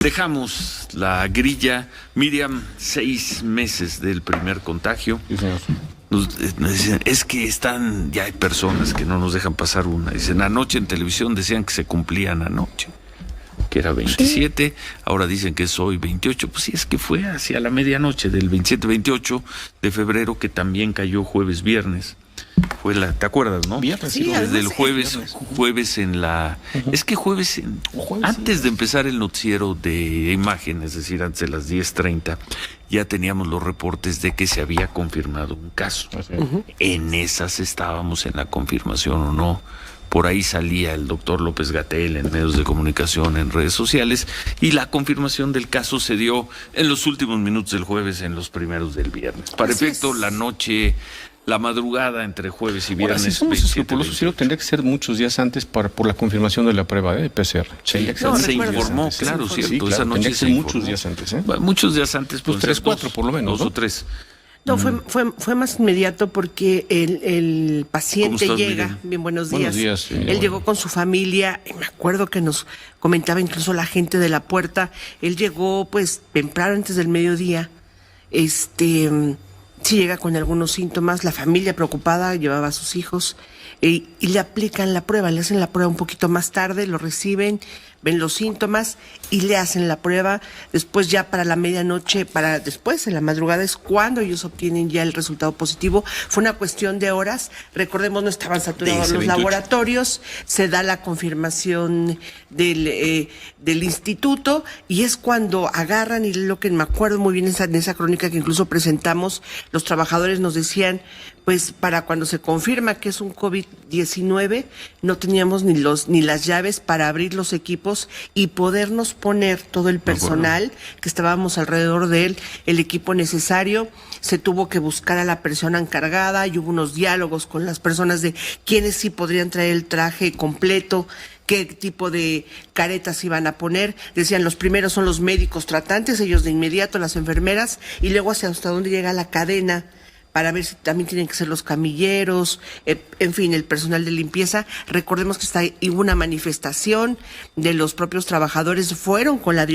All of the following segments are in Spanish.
Dejamos la grilla. Miriam, 6 meses del primer contagio. Sí, señor. Nos dicen, es que ya hay personas que no nos dejan pasar una. Dicen, anoche en televisión decían que se cumplían anoche, que era 27, sí. Ahora dicen que es hoy 28. Pues sí, es que fue hacia la medianoche del 27-28 de febrero, que también cayó jueves-viernes. ¿Te acuerdas, no? Viernes, sí, desde el jueves en la... Uh-huh. Es que jueves antes de empezar el noticiero de imagen, es decir, antes de las 10:30, ya teníamos los reportes de que se había confirmado un caso. Uh-huh. En esas estábamos en la confirmación o no. Por ahí salía el doctor López-Gatell en medios de comunicación, en redes sociales, y la confirmación del caso se dio en los últimos minutos del jueves, en los primeros del viernes. Para efecto, la madrugada entre jueves y viernes. Ahora, si somos escrupulosos, sí, tendría que ser muchos días antes por la confirmación de la prueba de PCR. Sí, se informó, claro, cierto. Sí, claro, esa noche se informó. Muchos días antes, ¿eh? Bueno, muchos días antes. Pues 3, 4 por lo menos. 2 o 3. No, fue más inmediato porque el paciente llega. Miguel? Bien, buenos días. Él llegó con su familia, y me acuerdo que nos comentaba incluso la gente de la puerta. Él llegó pues temprano, antes del mediodía. Sí llega con algunos síntomas, la familia preocupada, llevaba a sus hijos y le aplican la prueba, le hacen la prueba un poquito más tarde, lo reciben, ven los síntomas y le hacen la prueba. Después ya para la medianoche, después en la madrugada es cuando ellos obtienen ya el resultado positivo. Fue una cuestión de horas. Recordemos, no estaban saturados los laboratorios, se da la confirmación del instituto y es cuando agarran, y lo que me acuerdo muy bien en esa crónica que incluso presentamos, los trabajadores nos decían, pues para cuando se confirma que es un COVID-19, no teníamos ni las llaves para abrir los equipos y podernos poner todo el personal que estábamos alrededor de él, el equipo necesario. Se tuvo que buscar a la persona encargada y hubo unos diálogos con las personas de quiénes sí podrían traer el traje completo, qué tipo de caretas iban a poner. Decían, los primeros son los médicos tratantes, ellos de inmediato, las enfermeras, y luego hasta dónde llega la cadena, para ver si también tienen que ser los camilleros, en fin, el personal de limpieza. Recordemos que hubo una manifestación de los propios trabajadores, fueron con la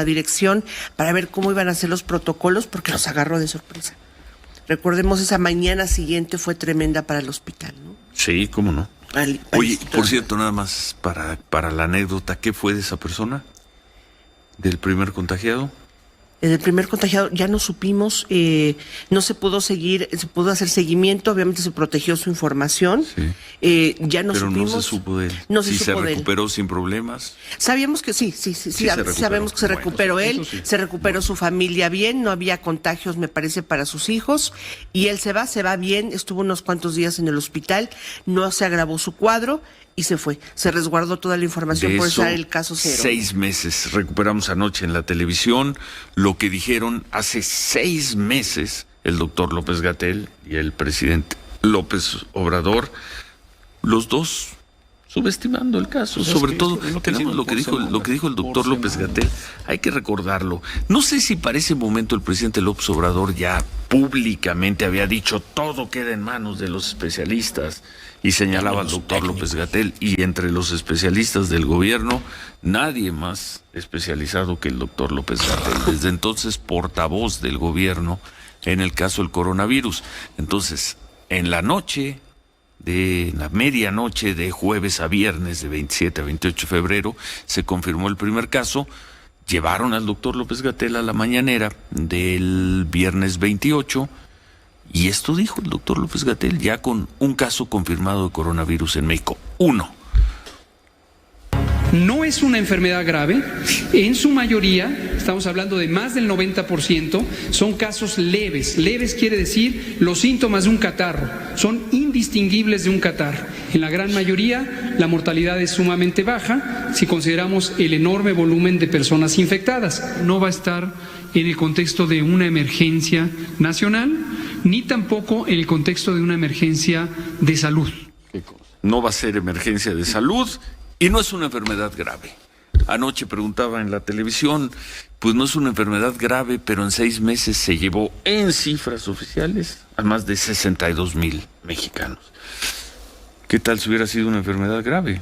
dirección para ver cómo iban a ser los protocolos, porque los agarró de sorpresa. Recordemos, esa mañana siguiente fue tremenda para el hospital, ¿no? Sí, cómo no. Oye, por cierto, nada más para la anécdota, ¿qué fue de esa persona? ¿Del primer contagiado? Del primer contagiado ya no supimos, no se pudo seguir, se pudo hacer seguimiento, obviamente se protegió su información, sí. Ya no pero supimos. No se supo de él. No se supo se recuperó sin problemas. Sabíamos que sí, sabemos que se recuperó él, sí. Se recuperó su familia bien, no había contagios, me parece, para sus hijos, y él se va bien, estuvo unos cuantos días en el hospital, no se agravó su cuadro y se fue. Se resguardó toda la información por estar el caso cero. 6 meses. Recuperamos anoche en la televisión lo que dijeron hace 6 meses el doctor López-Gatell y el presidente López Obrador, los dos subestimando el caso. Pues sobre todo, tenemos lo que dijo el doctor López-Gatell, hay que recordarlo. No sé si para ese momento el presidente López Obrador ya públicamente había dicho todo queda en manos de los especialistas, y señalaba al doctor López-Gatell, y entre los especialistas del gobierno, nadie más especializado que el doctor López-Gatell. Desde entonces, portavoz del gobierno en el caso del coronavirus. Entonces, en la medianoche de jueves a viernes, de 27 a 28 de febrero, se confirmó el primer caso. Llevaron al doctor López-Gatell a la mañanera del viernes 28, y esto dijo el doctor López-Gatell, ya con un caso confirmado de coronavirus en México. 1. No es una enfermedad grave, en su mayoría, estamos hablando de más del 90%, son casos leves. Leves quiere decir los síntomas de un catarro, son indistinguibles de un catarro. En la gran mayoría, la mortalidad es sumamente baja si consideramos el enorme volumen de personas infectadas. No va a estar en el contexto de una emergencia nacional, ni tampoco en el contexto de una emergencia de salud. No va a ser emergencia de salud y no es una enfermedad grave. Anoche preguntaba en la televisión, pues no es una enfermedad grave, pero en 6 meses se llevó en cifras oficiales a más de 62,000 mexicanos. ¿Qué tal si hubiera sido una enfermedad grave?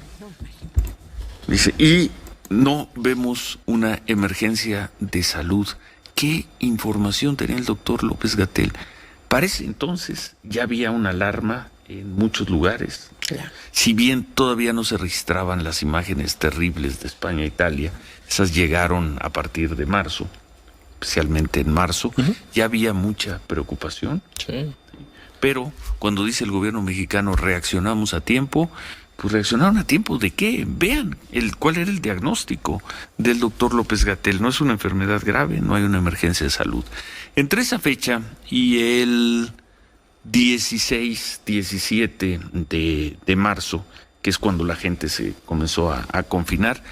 Dice, y no vemos una emergencia de salud. ¿Qué información tenía el doctor López-Gatell? Parece entonces ya había una alarma en muchos lugares. Claro. Si bien todavía no se registraban las imágenes terribles de España e Italia, esas llegaron a partir de marzo, especialmente en marzo, ya había mucha preocupación. Sí. Pero cuando dice el gobierno mexicano reaccionamos a tiempo, pues reaccionaron a tiempo ¿de qué? Vean cuál era el diagnóstico del doctor López-Gatell. No es una enfermedad grave, no hay una emergencia de salud. Entre esa fecha y el 16, 17 de marzo, que es cuando la gente se comenzó a confinar,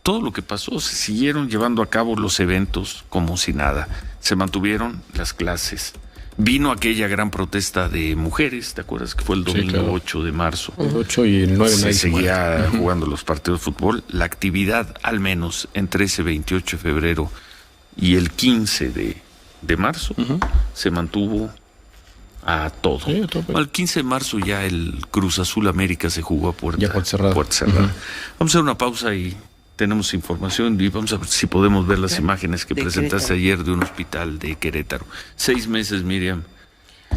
todo lo que pasó, se siguieron llevando a cabo los eventos como si nada. Se mantuvieron las clases. Vino aquella gran protesta de mujeres, ¿te acuerdas que fue el domingo 8 de marzo? El 8 y el 9 se seguía jugando los partidos de fútbol. La actividad, al menos entre ese 28 de febrero y el 15 de marzo, se mantuvo a todo. Sí, a todo. Al 15 de marzo ya el Cruz Azul América se jugó a puerta cerrada. Vamos a hacer una pausa y tenemos información y vamos a ver si podemos ver las imágenes que presentaste ayer de un hospital de Querétaro. 6 meses, Miriam.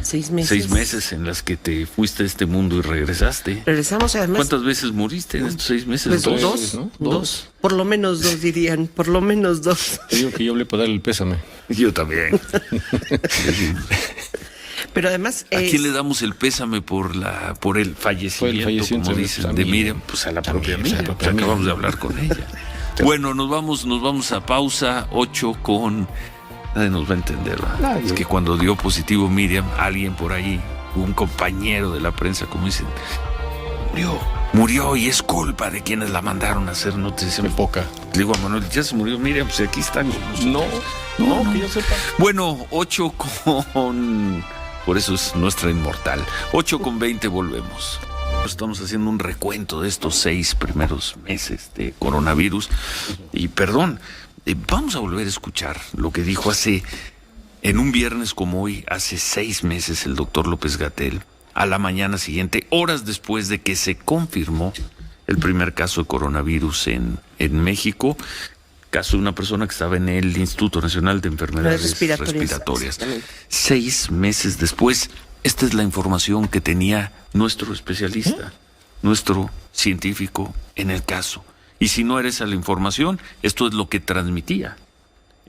6 meses. 6 meses en las que te fuiste a este mundo y regresaste. Regresamos además. ¿Cuántas veces moriste en estos 6 meses? Pues Dos, ¿no? Dos. Por lo menos 2 dirían, por lo menos 2. Te digo que yo hablé para darle el pésame. Yo también. Pero además... ¿A quién le damos el pésame por el fallecimiento, como dicen, de Miriam? Pues a la propia Miriam. Pues acabamos de hablar con ella. Bueno, nos vamos a pausa. 8 con... Nadie nos va a entender, ¿verdad? Es que cuando dio positivo Miriam, alguien por ahí, un compañero de la prensa, como dicen, murió y es culpa de quienes la mandaron a hacer noticias. Muy poca. Le digo a Manuel, ya se murió Miriam, pues aquí está. No, que yo sepa. Bueno, 8 con... Por eso es nuestra inmortal. 8:20, volvemos. Estamos haciendo un recuento de estos 6 primeros meses de coronavirus. Y perdón, vamos a volver a escuchar lo que dijo en un viernes como hoy, hace 6 meses, el doctor López-Gatell, a la mañana siguiente, horas después de que se confirmó el primer caso de coronavirus en México. Caso de una persona que estaba en el Instituto Nacional de Enfermedades Respiratorias. 6 meses después, esta es la información que tenía nuestro especialista, nuestro científico en el caso. Y si no era esa la información, esto es lo que transmitía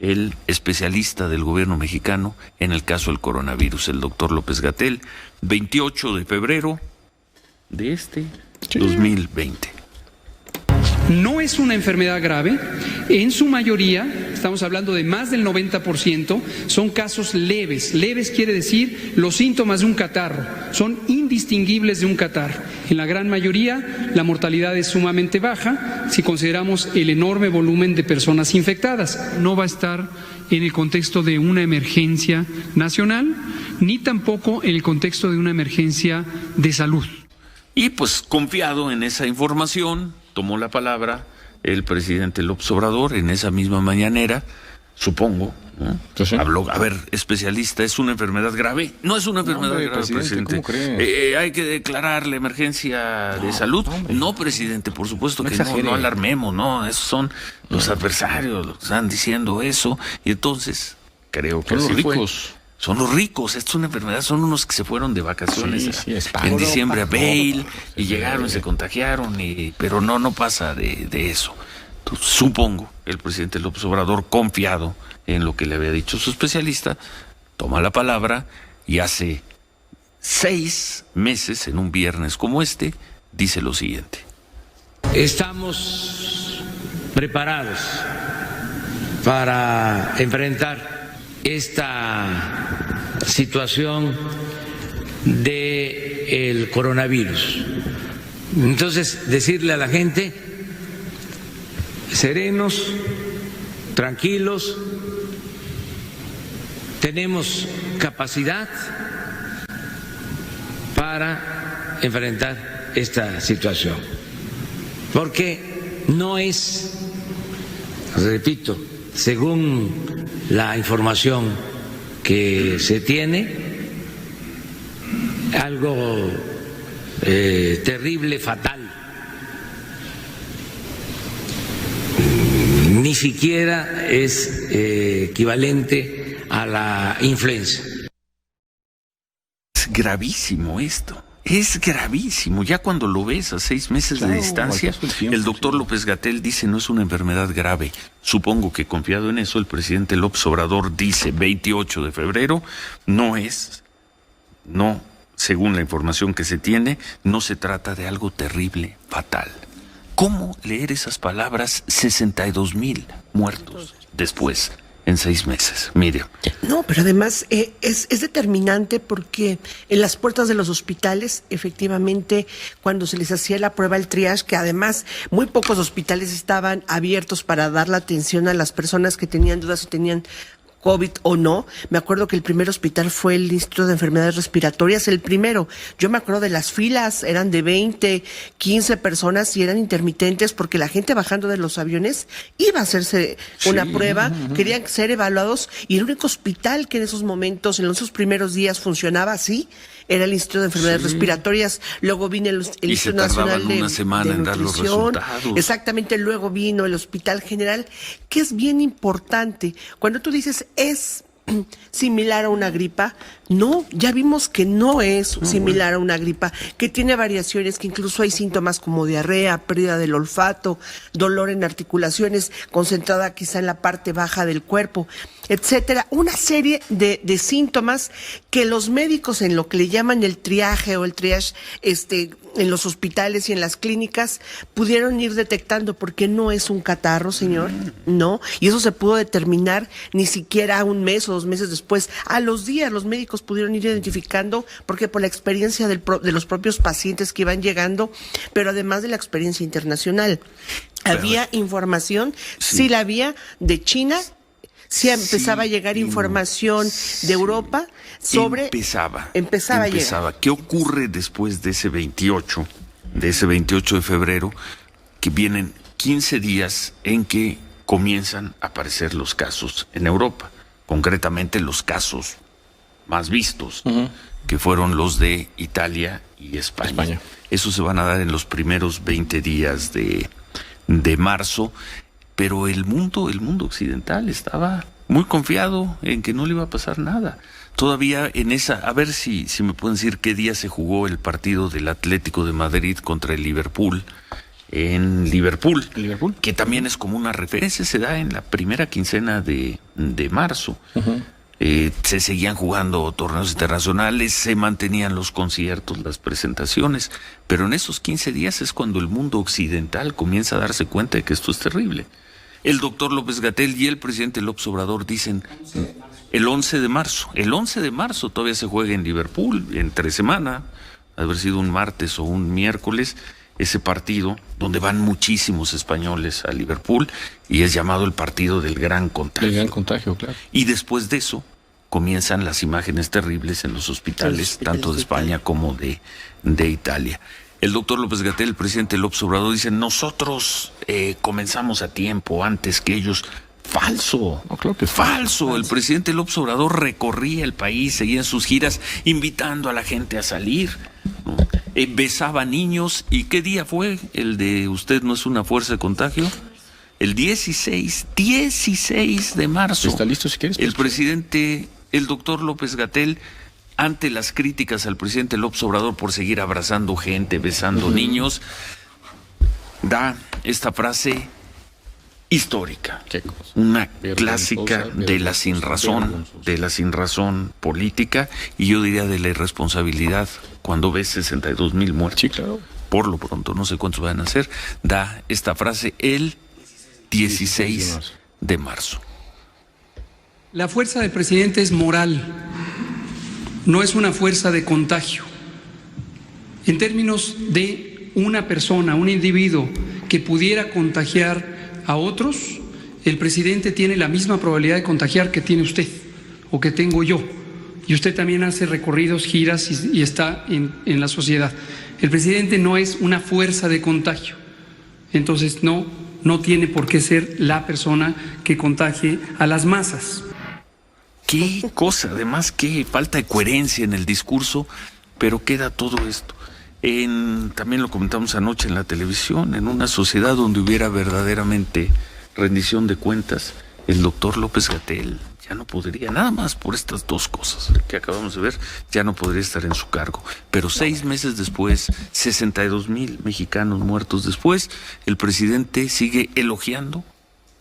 el especialista del gobierno mexicano en el caso del coronavirus, el doctor López-Gatell, 28 de febrero de 2020. No es una enfermedad grave, en su mayoría, estamos hablando de más del 90%, son casos leves. Leves quiere decir los síntomas de un catarro, son indistinguibles de un catarro. En la gran mayoría, la mortalidad es sumamente baja si consideramos el enorme volumen de personas infectadas. No va a estar en el contexto de una emergencia nacional, ni tampoco en el contexto de una emergencia de salud. Y pues confiado en esa información, tomó la palabra el presidente López Obrador en esa misma mañanera, supongo, ¿no? Sí. Habló, a ver, especialista, ¿es una enfermedad grave? No es una enfermedad grave, presidente. ¿Cómo cree? ¿Hay que declarar la emergencia de salud? No, presidente, por supuesto que no alarmemos, no, esos son los adversarios los que están diciendo eso, y entonces creo que son así los fue. ricos. Son los ricos, esto es una enfermedad, son unos que se fueron de vacaciones España, en diciembre a Bale y sí, llegaron y se contagiaron, pero no pasa de eso. Entonces, supongo el presidente López Obrador, confiado en lo que le había dicho su especialista, toma la palabra y hace 6 meses, en un viernes como este, dice lo siguiente. Estamos preparados para enfrentar esta situación del coronavirus. Entonces, decirle a la gente, serenos, tranquilos, tenemos capacidad para enfrentar esta situación, porque no es, repito, según la información que se tiene, algo terrible, fatal. siquiera es equivalente a la influenza. Es gravísimo esto. Es gravísimo. Ya cuando lo ves a 6 meses de distancia, el doctor López-Gatell dice no es una enfermedad grave. Supongo que confiado en eso, el presidente López Obrador dice 28 de febrero, no, según la información que se tiene, no se trata de algo terrible, fatal. ¿Cómo leer esas palabras? 62,000 muertos después, en 6 meses. Mire. No, pero además es determinante porque en las puertas de los hospitales, efectivamente, cuando se les hacía la prueba, el triage, que además muy pocos hospitales estaban abiertos para dar la atención a las personas que tenían dudas si tenían COVID o no. Me acuerdo que el primer hospital fue el Instituto de Enfermedades Respiratorias, el primero. Yo me acuerdo de las filas, eran de 20, 15 personas y eran intermitentes porque la gente bajando de los aviones iba a hacerse una prueba, querían ser evaluados y el único hospital que en esos momentos, en esos primeros días funcionaba así, era el Instituto de Enfermedades Respiratorias, luego vino el Instituto Nacional de, una semana de en dar los Nutrición. resultados. Exactamente, luego vino el Hospital General, que es bien importante. Cuando tú dices es similar a una gripa, no, ya vimos que no es similar a una gripa, que tiene variaciones, que incluso hay síntomas como diarrea, pérdida del olfato, dolor en articulaciones, concentrada quizá en la parte baja del cuerpo, etcétera. Una serie de síntomas que los médicos en lo que le llaman el triaje o el triage, en los hospitales y en las clínicas pudieron ir detectando, porque no es un catarro, señor, no, y eso se pudo determinar ni siquiera 1 mes o 2 meses después. A los días los médicos pudieron ir identificando, porque por la experiencia de los propios pacientes que iban llegando, pero además de la experiencia internacional. Había información, sí la había, de China. Sí empezaba a llegar información de Europa sobre... Empezaba a llegar. ¿Qué ocurre después de ese 28 de febrero? Que vienen 15 días en que comienzan a aparecer los casos en Europa. Concretamente los casos más vistos, que fueron los de Italia y España. Esos se van a dar en los primeros 20 días de marzo. Pero el mundo occidental estaba muy confiado en que no le iba a pasar nada. Todavía en esa, a ver si me pueden decir qué día se jugó el partido del Atlético de Madrid contra el Liverpool, en Liverpool, que también es como una referencia, se da en la primera quincena de marzo. Se seguían jugando torneos internacionales, se mantenían los conciertos, las presentaciones, pero en esos 15 días es cuando el mundo occidental comienza a darse cuenta de que esto es terrible. El doctor López-Gatell y el presidente López Obrador dicen el 11 de marzo. El 11 de marzo todavía se juega en Liverpool, entre semana, haber sido un martes o un miércoles, ese partido donde van muchísimos españoles a Liverpool y es llamado el partido del gran contagio. El gran contagio, claro. Y después de eso comienzan las imágenes terribles en los hospitales, tanto de España como de Italia. El doctor López-Gatell, el presidente López Obrador, dice, nosotros comenzamos a tiempo, antes que ellos. Falso, no, claro que falso. El presidente López Obrador recorría el país, seguía en sus giras, invitando a la gente a salir, ¿no? Besaba niños. ¿Y qué día fue el de usted no es una fuerza de contagio? El 16 de marzo. ¿Está listo si quieres? El presidente, el doctor López-Gatell, ante las críticas al presidente López Obrador por seguir abrazando gente, besando niños, da esta frase histórica, una clásica de la sinrazón política, y yo diría de la irresponsabilidad cuando ves 62,000 muertos. Sí, claro. Por lo pronto, no sé cuántos van a ser, da esta frase el 16 de marzo. La fuerza del presidente es moral, no es una fuerza de contagio. En términos de una persona, un individuo que pudiera contagiar a otros, el presidente tiene la misma probabilidad de contagiar que tiene usted o que tengo yo. Y usted también hace recorridos, giras y está en la sociedad. El presidente no es una fuerza de contagio. Entonces no tiene por qué ser la persona que contagie a las masas. Qué cosa, además, qué falta de coherencia en el discurso, pero queda todo esto. También lo comentamos anoche en la televisión, en una sociedad donde hubiera verdaderamente rendición de cuentas, el doctor López-Gatell ya no podría, nada más por estas dos cosas que acabamos de ver, ya no podría estar en su cargo. Pero 6 meses después, 62,000 mexicanos muertos después, el presidente sigue elogiando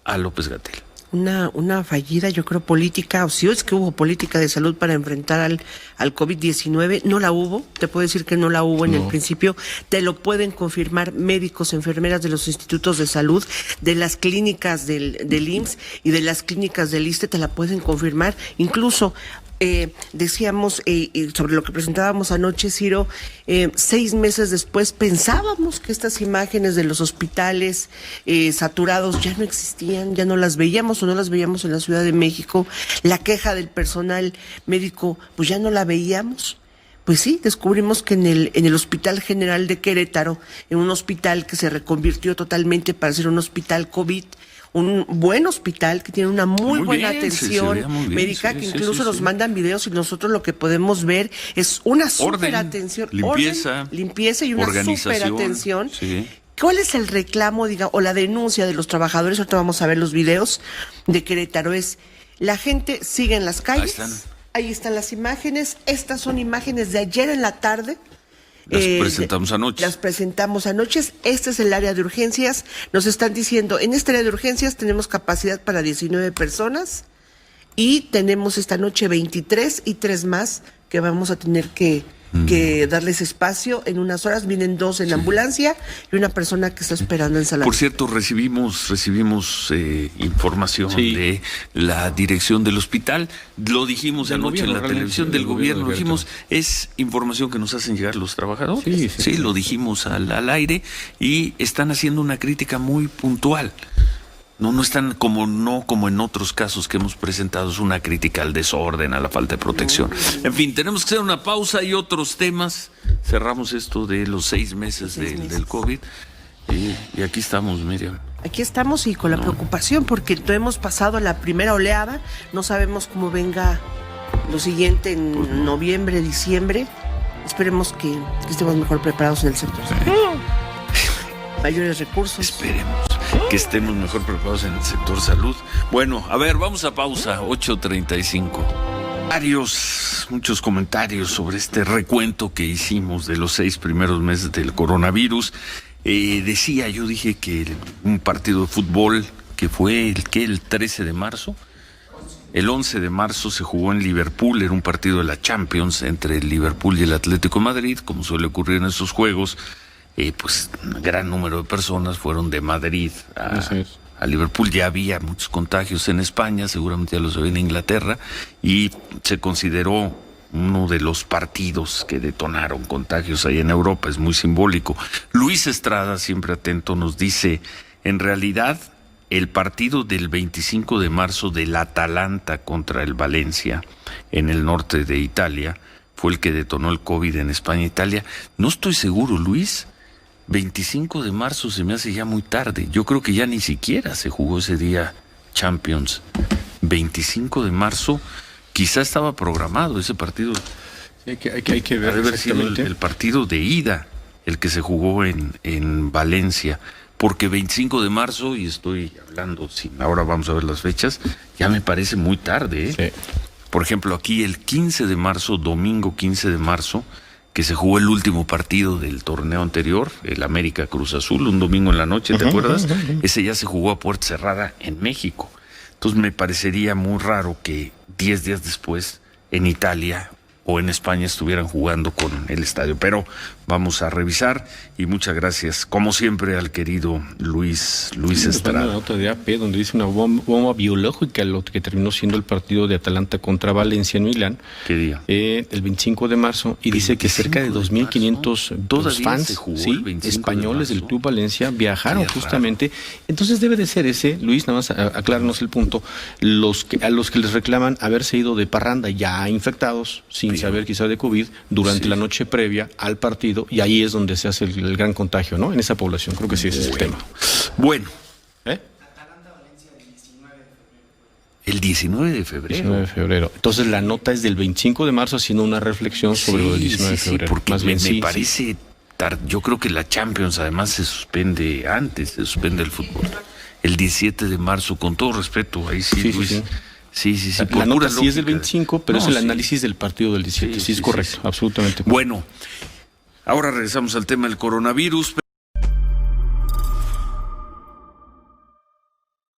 a López-Gatell. Una fallida, yo creo, política, o si es que hubo política de salud para enfrentar al COVID-19, no la hubo, te puedo decir que no la hubo en el principio, te lo pueden confirmar médicos, enfermeras de los institutos de salud, de las clínicas del IMSS y de las clínicas del ISSSTE, te la pueden confirmar, incluso decíamos sobre lo que presentábamos anoche, Ciro, 6 meses después pensábamos que estas imágenes de los hospitales saturados ya no existían, ya no las veíamos o no las veíamos en la Ciudad de México, la queja del personal médico pues ya no la veíamos. Pues sí, descubrimos que en el Hospital General de Querétaro, en un hospital que se reconvirtió totalmente para ser un hospital COVID, un buen hospital que tiene una muy buena atención médica, que incluso nos mandan videos y nosotros lo que podemos ver es una super atención, limpieza y una super atención. Sí. ¿Cuál es el reclamo, o la denuncia de los trabajadores? Ahorita vamos a ver los videos de Querétaro. Es la gente sigue en las calles. Ahí están las imágenes. Estas son imágenes de ayer en la tarde. Las presentamos anoche. Las presentamos anoche. Este es el área de urgencias. Nos están diciendo, en este área de urgencias tenemos capacidad para 19 personas y tenemos esta noche 23 y 3 más que vamos a tener que darles espacio en unas horas. Vienen 2 en ambulancia y una persona que está esperando en sala. Por cierto, recibimos información de la dirección del hospital. Lo dijimos anoche en la televisión del gobierno. Dijimos, es información que nos hacen llegar los trabajadores. Sí, lo dijimos al aire y están haciendo una crítica muy puntual. No están como en otros casos que hemos presentado, es una crítica al desorden, a la falta de protección. En fin, tenemos que hacer una pausa y otros temas. Cerramos esto de los 6 meses del COVID y aquí estamos, Miriam. Aquí estamos y con la preocupación porque no hemos pasado la primera oleada, no sabemos cómo venga lo siguiente en noviembre, diciembre. Esperemos que estemos mejor preparados en el sector. Mayores recursos. Esperemos que estemos mejor preparados en el sector salud. Bueno, a ver, vamos a pausa, 8:35. Muchos comentarios sobre este recuento que hicimos de los 6 primeros meses del coronavirus. Yo dije que un partido de fútbol que fue el 13 de marzo, el 11 de marzo se jugó en Liverpool, era un partido de la Champions entre el Liverpool y el Atlético de Madrid, como suele ocurrir en esos juegos. Pues un gran número de personas fueron de Madrid a Liverpool. Ya había muchos contagios en España, seguramente ya los había en Inglaterra, y se consideró uno de los partidos que detonaron contagios ahí en Europa. Es muy simbólico. Luis Estrada, siempre atento, nos dice, en realidad el partido del 25 de marzo del Atalanta contra el Valencia en el norte de Italia fue el que detonó el COVID en España e Italia. No estoy seguro, Luis. 25 de marzo se me hace ya muy tarde. Yo creo que ya ni siquiera se jugó ese día Champions. 25 de marzo, quizá estaba programado ese partido. Sí, hay que ver exactamente. El partido de ida, el que se jugó en Valencia. Porque 25 de marzo, y estoy hablando, ahora vamos a ver las fechas, ya me parece muy tarde. Sí. Por ejemplo, aquí el 15 de marzo, domingo 15 de marzo, que se jugó el último partido del torneo anterior, el América Cruz Azul, un domingo en la noche, ¿te acuerdas? Ese ya se jugó a puerta cerrada en México. Entonces me parecería muy raro que 10 días después en Italia o en España estuvieran jugando con el estadio. Pero vamos a revisar y muchas gracias, como siempre, al querido Luis Estrada. Una nota de AP donde dice una bomba biológica, lo que terminó siendo el partido de Atalanta contra Valencia en Milán. ¿Qué día? El 25 de marzo, y dice que cerca de 2.500 fans españoles del Club Valencia viajaron justamente. Entonces debe de ser ese, Luis, nada más aclárnos el punto, a los que les reclaman haberse ido de parranda ya infectados, sin saber quizá de COVID, durante la noche previa al partido, y ahí es donde se hace el gran contagio, ¿no? En esa población, creo que sí, ese es el tema. Bueno. El 19 de febrero. 19 de febrero. Entonces la nota es del 25 de marzo haciendo una reflexión sobre el 19 de febrero. Porque más me parece tarde. Yo creo que la Champions además se suspende antes, se suspende el fútbol. el 17 de marzo, con todo respeto, ahí sí, Luis. Sí. La nota sí es del 25, pero es el análisis del partido del 17. Sí, es correcto, absolutamente. Bueno, ahora regresamos al tema del coronavirus.